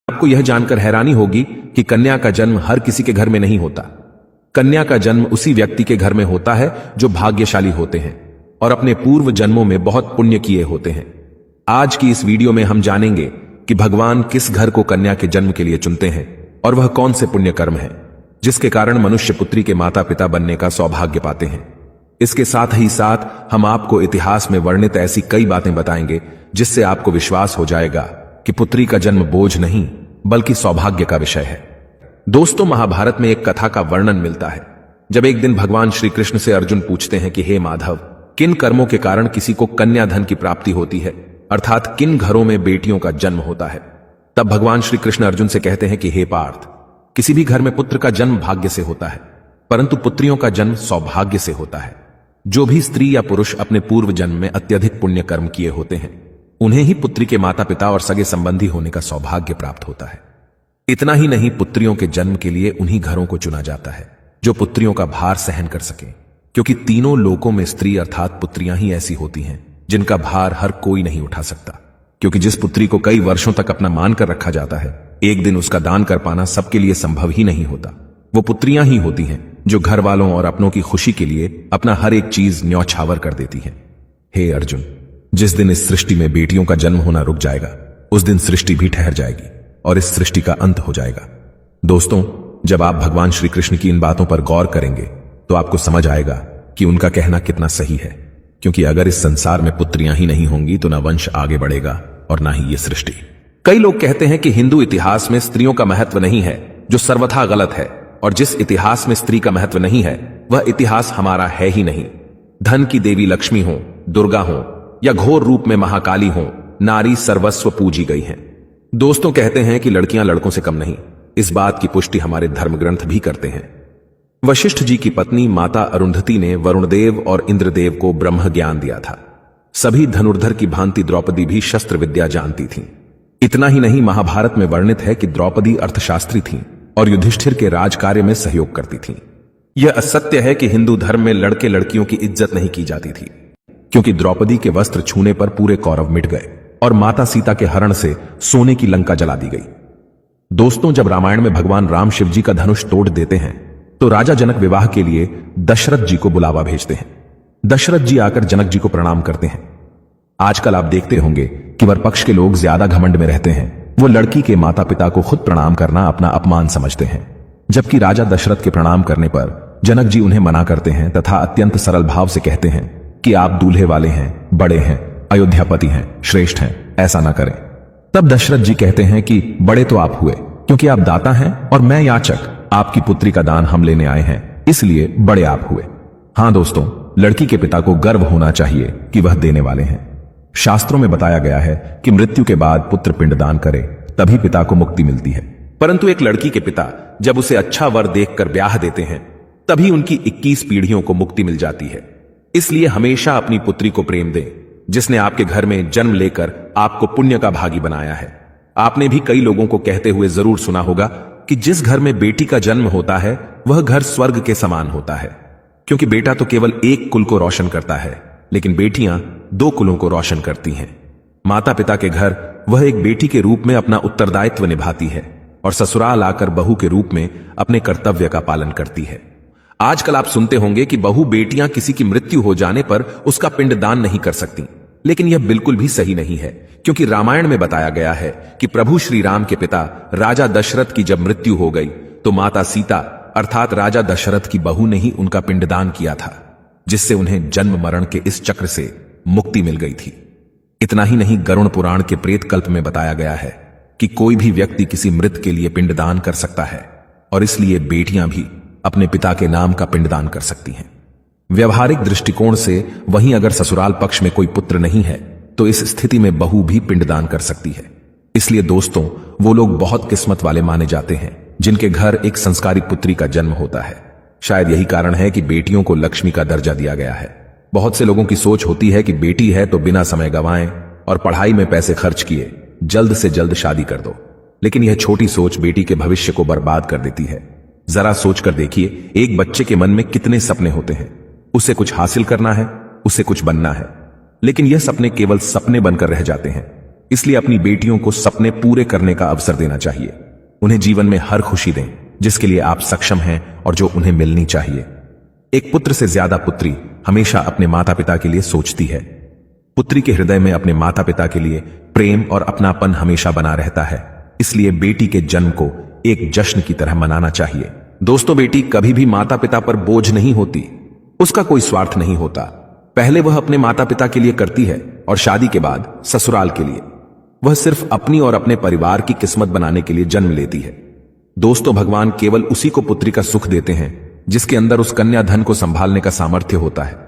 आपको यह जानकर हैरानी होगी कि कन्या का जन्म हर किसी के घर में नहीं होता। कन्या का जन्म उसी व्यक्ति के घर में होता है जो भाग्यशाली होते हैं और अपने पूर्व जन्मों में बहुत पुण्य किए होते हैं। आज की इस वीडियो में हम जानेंगे कि भगवान किस घर को कन्या के जन्म के लिए चुनते हैं और वह कौन से पुण्य कर्म है जिसके कारण मनुष्य पुत्री के माता पिता बनने का सौभाग्य पाते हैं। इसके साथ ही साथ हम आपको इतिहास में वर्णित ऐसी कई बातें बताएंगे जिससे आपको विश्वास हो जाएगा कि पुत्री का जन्म बोझ नहीं बल्कि सौभाग्य का विषय है। दोस्तों, महाभारत में एक कथा का वर्णन मिलता है जब एक दिन भगवान श्री कृष्ण से अर्जुन पूछते हैं कि हे माधव, किन कर्मों के कारण किसी को कन्या धन की प्राप्ति होती है, अर्थात किन घरों में बेटियों का जन्म होता है। तब भगवान श्री कृष्ण अर्जुन से कहते हैं कि हे पार्थ, किसी भी घर में पुत्र का जन्म भाग्य से होता है, परंतु पुत्रियों का जन्म सौभाग्य से होता है। जो भी स्त्री या पुरुष अपने पूर्व जन्म में अत्यधिक पुण्य कर्म किए होते हैं उन्हें ही पुत्री के माता पिता और सगे संबंधी होने का सौभाग्य प्राप्त होता है। इतना ही नहीं, पुत्रियों के जन्म के लिए उन्हीं घरों को चुना जाता है जो पुत्रियों का भार सहन कर सके, क्योंकि तीनों लोकों में स्त्री अर्थात पुत्रियां ही ऐसी होती हैं जिनका भार हर कोई नहीं उठा सकता। क्योंकि जिस पुत्री को कई वर्षों तक अपना मान कर रखा जाता है, एक दिन उसका दान कर पाना सबके लिए संभव ही नहीं होता। वो पुत्रियां ही होती हैं जो घर वालों और अपनों की खुशी के लिए अपना हर एक चीज न्यौछावर कर देती हैं। हे अर्जुन, जिस दिन इस सृष्टि में बेटियों का जन्म होना रुक जाएगा उस दिन सृष्टि भी ठहर जाएगी और इस सृष्टि का अंत हो जाएगा। दोस्तों, जब आप भगवान श्री कृष्ण की इन बातों पर गौर करेंगे तो आपको समझ आएगा कि उनका कहना कितना सही है। क्योंकि अगर इस संसार में पुत्रियां ही नहीं होंगी तो ना वंश आगे बढ़ेगा और ना ही ये सृष्टि। कई लोग कहते हैं कि हिंदू इतिहास में स्त्रियों का महत्व नहीं है, जो सर्वथा गलत है, और जिस इतिहास में स्त्री का महत्व नहीं है वह इतिहास हमारा है ही नहीं। धन की देवी लक्ष्मी हो, दुर्गा हो या घोर रूप में महाकाली हो, नारी सर्वस्व पूजी गई हैं। दोस्तों, कहते हैं कि लड़कियां लड़कों से कम नहीं। इस बात की पुष्टि हमारे धर्म ग्रंथ भी करते हैं। वशिष्ठ जी की पत्नी माता अरुंधति ने वरुणदेव और इंद्रदेव को ब्रह्म ज्ञान दिया था। सभी धनुर्धर की भांति द्रौपदी भी शस्त्र विद्या जानती थीं। इतना ही नहीं, महाभारत में वर्णित है कि द्रौपदी अर्थशास्त्री थीं और युधिष्ठिर के राज कार्य में सहयोग करती थीं। यह असत्य है कि हिंदू धर्म में लड़के लड़कियों की इज्जत नहीं की जाती थी, क्योंकि द्रौपदी के वस्त्र छूने पर पूरे कौरव मिट गए और माता सीता के हरण से सोने की लंका जला दी गई। दोस्तों, जब रामायण में भगवान राम शिव जी का धनुष तोड़ देते हैं तो राजा जनक विवाह के लिए दशरथ जी को बुलावा भेजते हैं। दशरथ जी आकर जनक जी को प्रणाम करते हैं। आजकल आप देखते होंगे कि वर पक्ष के लोग ज्यादा घमंड में रहते हैं। वो लड़की के माता पिता को खुद प्रणाम करना अपना अपमान समझते हैं, जबकि राजा दशरथ के प्रणाम करने पर जनक जी उन्हें मना करते हैं तथा अत्यंत सरल भाव से कहते हैं कि आप दूल्हे वाले हैं, बड़े हैं, अयोध्यापति हैं, श्रेष्ठ हैं, ऐसा ना करें। तब दशरथ जी कहते हैं कि बड़े तो आप हुए क्योंकि आप दाता हैं और मैं याचक, आपकी पुत्री का दान हम लेने आए हैं, इसलिए बड़े आप हुए। हां दोस्तों, लड़की के पिता को गर्व होना चाहिए कि वह देने वाले हैं। शास्त्रों में बताया गया है कि मृत्यु के बाद पुत्र पिंडदान करे तभी पिता को मुक्ति मिलती है, परंतु एक लड़की के पिता जब उसे अच्छा वर देखकर ब्याह देते हैं तभी उनकी 21 पीढ़ियों को मुक्ति मिल जाती है। इसलिए हमेशा अपनी पुत्री को प्रेम दें जिसने आपके घर में जन्म लेकर आपको पुण्य का भागी बनाया है। आपने भी कई लोगों को कहते हुए जरूर सुना होगा कि जिस घर में बेटी का जन्म होता है वह घर स्वर्ग के समान होता है, क्योंकि बेटा तो केवल एक कुल को रोशन करता है लेकिन बेटियां 2 कुलों को रोशन करती हैं। माता पिता के घर वह एक बेटी के रूप में अपना उत्तरदायित्व निभाती है और ससुराल आकर बहू के रूप में अपने कर्तव्य का पालन करती है। आजकल आप सुनते होंगे कि बहू बेटियां किसी की मृत्यु हो जाने पर उसका पिंडदान नहीं कर सकती, लेकिन यह बिल्कुल भी सही नहीं है, क्योंकि रामायण में बताया गया है कि प्रभु श्री राम के पिता राजा दशरथ की जब मृत्यु हो गई तो माता सीता अर्थात राजा दशरथ की बहू ने ही उनका पिंडदान किया था, जिससे उन्हें जन्म मरण के इस चक्र से मुक्ति मिल गई थी। इतना ही नहीं, गरुड़ पुराण के प्रेत कल्प में बताया गया है कि कोई भी व्यक्ति किसी मृत के लिए पिंडदान कर सकता है और इसलिए बेटियां भी अपने पिता के नाम का पिंडदान कर सकती हैं। व्यवहारिक दृष्टिकोण से वहीं अगर ससुराल पक्ष में कोई पुत्र नहीं है तो इस स्थिति में बहू भी पिंडदान कर सकती है। इसलिए दोस्तों, वो लोग बहुत किस्मत वाले माने जाते हैं जिनके घर एक संस्कारी पुत्री का जन्म होता है। शायद यही कारण है कि बेटियों को लक्ष्मी का दर्जा दिया गया है। बहुत से लोगों की सोच होती है कि बेटी है तो बिना समय गंवाएं और पढ़ाई में पैसे खर्च किए जल्द से जल्द शादी कर दो, लेकिन यह छोटी सोच बेटी के भविष्य को बर्बाद कर देती है। जरा सोचकर देखिए, एक बच्चे के मन में कितने सपने होते हैं। उसे कुछ हासिल करना है, उसे कुछ बनना है, लेकिन यह सपने केवल सपने बनकर रह जाते हैं। इसलिए अपनी बेटियों को सपने पूरे करने का अवसर देना चाहिए। उन्हें जीवन में हर खुशी दें जिसके लिए आप सक्षम हैं और जो उन्हें मिलनी चाहिए। एक पुत्र से ज्यादा पुत्री हमेशा अपने माता पिता के लिए सोचती है। पुत्री के हृदय में अपने माता पिता के लिए प्रेम और अपनापन हमेशा बना रहता है। इसलिए बेटी के जन्म को एक जश्न की तरह मनाना चाहिए। दोस्तों, बेटी कभी भी माता पिता पर बोझ नहीं होती। उसका कोई स्वार्थ नहीं होता। पहले वह अपने माता पिता के लिए करती है और शादी के बाद ससुराल के लिए। वह सिर्फ अपनी और अपने परिवार की किस्मत बनाने के लिए जन्म लेती है। दोस्तों, भगवान केवल उसी को पुत्री का सुख देते हैं जिसके अंदर उस कन्या धन को संभालने का सामर्थ्य होता है।